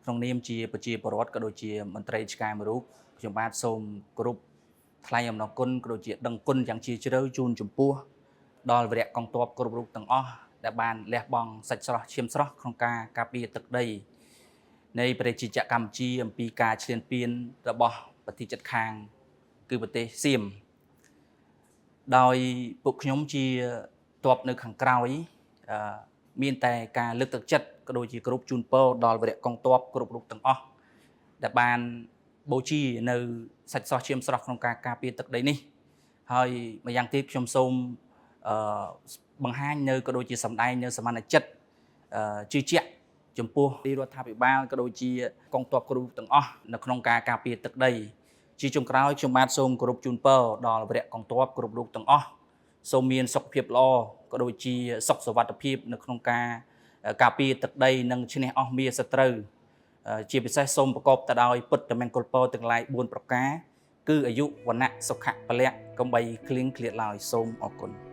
ក្នុងនាមជាប្រជាពលរដ្ឋក៏ដូចជាមន្ត្រីឆ្កែមួយរូបខ្ញុំបាទសូមគោរពថ្លែងអំណរគុណក៏ដូចជាដឹងគុណយ៉ាងជ្រាលជ្រៅជូនចំពោះដល់វីរៈកងទ័ពគ្រប់រូបទាំងអស់ដែលបានលះបង់សាច់ស្រស់ឈាមស្រស់ក្នុងការការពារទឹកដីនៃប្រជាជាតិកម្ពុជាអំពីការឈ្លានពានរបស់ប្រទេសជិតខាងគឺប្រទេសសៀមដោយពួកខ្ញុំជាទ័ពនៅខាងក្រោយមានតែការលើកទឹកចិត្តក៏ដូចជាគ្រប់ជូនពរដល់វីរៈកងទ័ពគ្រប់រូបទាំងអស់ដែលបានបូជានៅសាច់ស្រស់ឈាមស្រស់ក្នុងការការពារទឹកដីនេះហើយម្យ៉ាងទៀតខ្ញុំសូមបង្ហាញនៅក៏ដូចជាសម្ដែងនៅសមានចិត្តជឿជាក់ចំពោះរដ្ឋាភិបាលក៏ដូចជាកងទ័ពគ្រប់ទាំងអស់នៅក្នុងការការពារទឹកដីជាចុងក្រោយខ្ញុំបាទសូមគោរពជូនពរដល់វីរៈកងទ័ពគ្រប់រូបទាំងអស់សូមមានសុខភាពល្អក៏ដូចជាសុខសុវត្ថិភាពនៅក្នុងការការពារទឹកដីនិងឈ្នះអស់មារសត្រូវជាពិសេសសូមប្រកបទៅដោយពុទ្ធមង្គលពរទាំងឡាយ4ប្រការគឺអាយុវណ្ណៈសុខៈពលៈកំបីគ្លៀងគ្លាតឡើយសូមអរគុណ